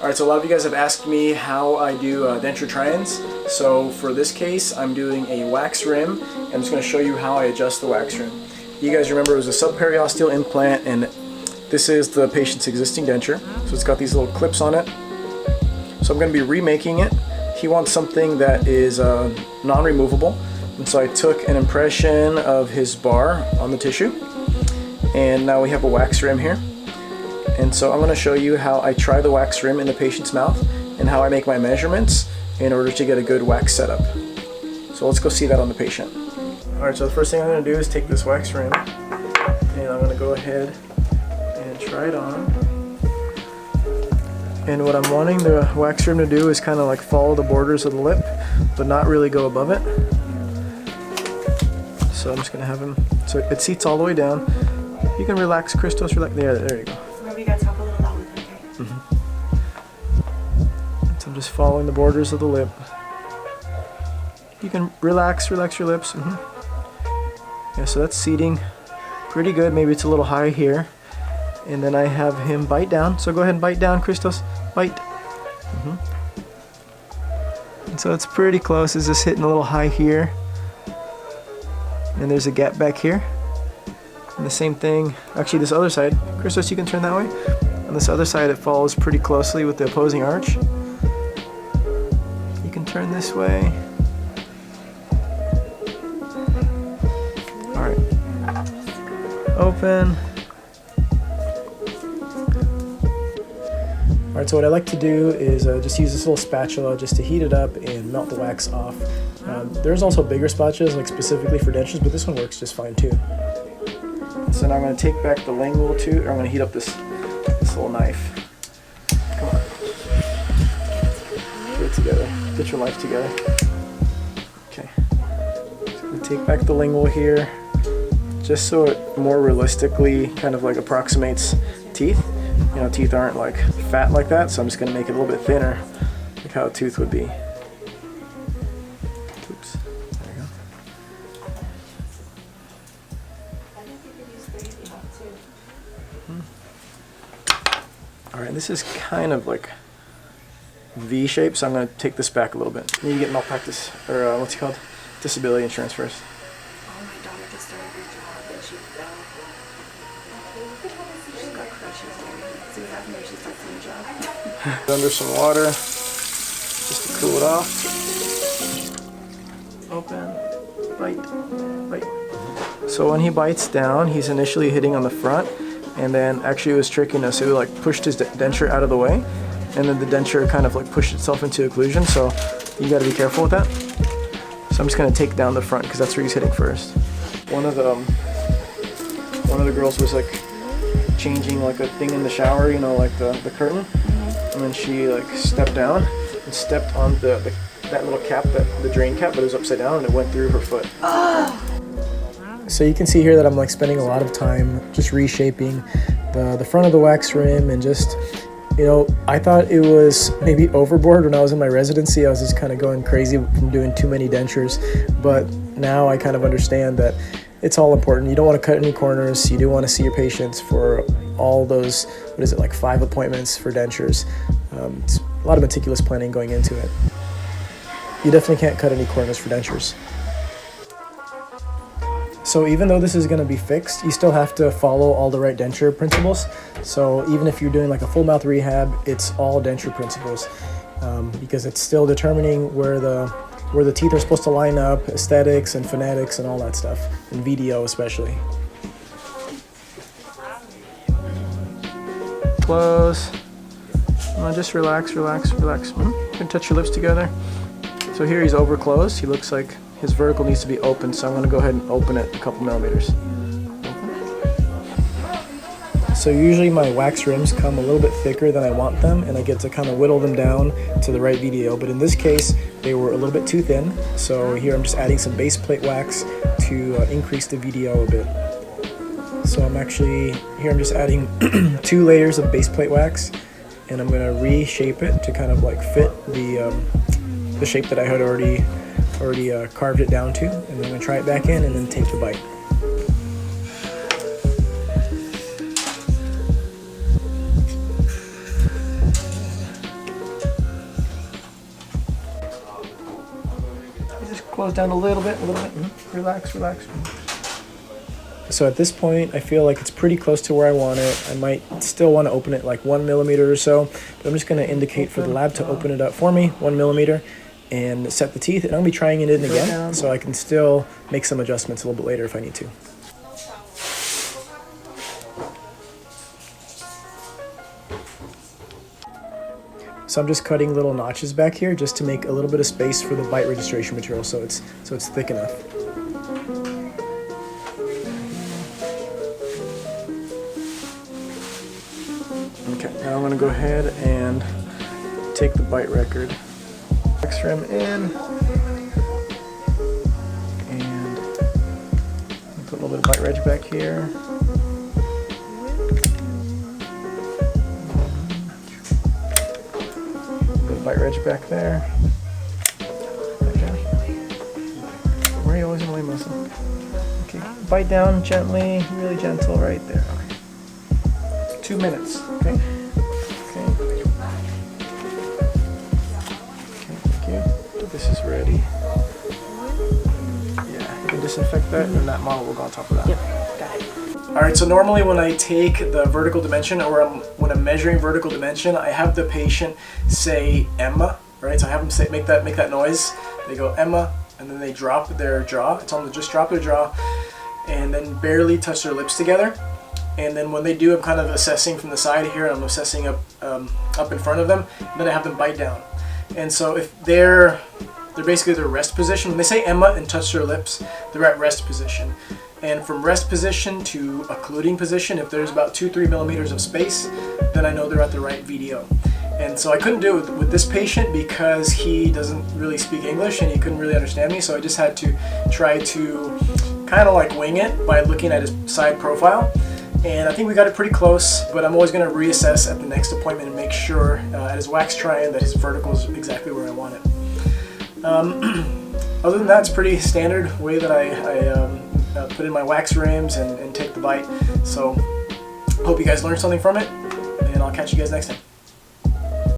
Alright, so a lot of you guys have asked me how I do denture try-ins. So for this case, I'm doing a wax rim. I'm just going to show you how I adjust the wax rim. You guys remember it was a subperiosteal implant, and this is the patient's existing denture. So it's got these little clips on it. So I'm going to be remaking it. He wants something that is non-removable. And so I took an impression of his bar on the tissue. And now we have a wax rim here. And so I'm going to show you how I try the wax rim in the patient's mouth and how I make my measurements in order to get a good wax setup. So let's go see that on the patient. Alright, so the first thing I'm going to do is take this wax rim and I'm going to go ahead and try it on. And what I'm wanting the wax rim to do is kind of like follow the borders of the lip, but not really go above it. So I'm just going to have him, so it seats all the way down. You can relax, Christos, relax. There you go. Remember, you gotta talk a little loud, okay? So I'm just following the borders of the lip. You can relax your lips. Yeah, so that's seating pretty good. Maybe it's a little high here. And then I have him bite down. So go ahead and bite down, Christos. Bite. And so it's pretty close. It's just hitting a little high here. And there's a gap back here. And the same thing, actually this other side, Christos, you can turn that way. On this other side, it follows pretty closely with the opposing arch. You can turn this way. All right, open. All right, so what I like to do is just use this little spatula just to heat it up and melt the wax off. There's also bigger spatulas, like specifically for dentures, but this one works just fine too. So now I'm going to take back the lingual tooth, or I'm going to heat up this little knife. Come on. Get it together. Get your knife together. Okay. So I'm going to take back the lingual here, just so it more realistically kind of like approximates teeth. You know, teeth aren't like fat like that, so I'm just going to make it a little bit thinner, like how a tooth would be. Oops. There you go. Alright, this is kind of like V shape, so I'm going to take this back a little bit. You need to get malpractice, or what's it called? Disability insurance first. Oh, my daughter just started her job and she fell. She's got crushes and everything. So we have her, she starts a new job. Under some water, just to cool it off. Open, bite. So when he bites down, he's initially hitting on the front, and then actually it was tricking us. It like pushed his denture out of the way, and then the denture kind of like pushed itself into occlusion, so you got to be careful with that. So I'm just going to take down the front because that's where he's hitting first. One of the girls was like changing like a thing in the shower, you know, like the curtain, and then she like stepped down and stepped on that little cap, the drain cap, but it was upside down and it went through her foot. So you can see here that I'm like spending a lot of time just reshaping the front of the wax rim, and just, you know, I thought it was maybe overboard when I was in my residency. I was just kind of going crazy from doing too many dentures, but now I kind of understand that it's all important. You don't want to cut any corners. You do want to see your patients for all those, what is it, like 5 appointments for dentures. It's a lot of meticulous planning going into it. You definitely can't cut any corners for dentures. So even though this is going to be fixed, you still have to follow all the right denture principles. So even if you're doing like a full mouth rehab, it's all denture principles, because it's still determining where the teeth are supposed to line up, aesthetics and phonetics and all that stuff, and VDO especially. Close. Just relax. You can touch your lips together. So here he's over closed. He looks like his vertical needs to be open, so I'm going to go ahead and open it a couple millimeters. So usually my wax rims come a little bit thicker than I want them, and I get to kind of whittle them down to the right VDO, but in this case they were a little bit too thin, so here I'm just adding some base plate wax to increase the VDO a bit. So I'm just adding 2 layers of base plate wax, and I'm going to reshape it to kind of like fit the shape that I had already carved it down to, and then I'm going to try it back in and then take the bite. just close down a little bit, Relax, relax. So at this point, I feel like it's pretty close to where I want it. I might still want to open it like 1 millimeter or so, but I'm just going to indicate for the lab to open it up for me, 1 millimeter, and set the teeth. And I'm going to be trying it in again, so I can still make some adjustments a little bit later if I need to. So I'm just cutting little notches back here just to make a little bit of space for the bite registration material, so it's thick enough. Okay, now I'm going to go ahead and take the bite record, wax rim in, and put a little bit of bite reg back here. Bite reg back there. Okay. Where are you always in the way, muscle? Okay, bite down gently, really gentle right there. Okay. 2 minutes. Okay. Okay. Okay, thank you. This is ready. Yeah, you can disinfect that, and that model will go on top of that. Yep, got it. Alright, so normally when I take the vertical dimension, or when I'm measuring vertical dimension, I have the patient say Emma, right? So I have them say make that noise. They go Emma, and then they drop their jaw. I tell them to just drop their jaw, and then barely touch their lips together. And then when they do, I'm kind of assessing from the side here, and I'm assessing up in front of them. And then I have them bite down. And so if they're basically their rest position. When they say Emma and touch their lips, they're at rest position. And from rest position to occluding position, if there's about 2-3 millimeters of space, then I know they're at the right VDO. And so I couldn't do it with this patient because he doesn't really speak English and he couldn't really understand me, so I just had to try to kind of like wing it by looking at his side profile. And I think we got it pretty close, but I'm always going to reassess at the next appointment and make sure at his wax try-in that his vertical is exactly where I want it. Other than that, it's pretty standard way that I put in my wax rims and take the bite. So hope you guys learned something from it, and I'll catch you guys next time.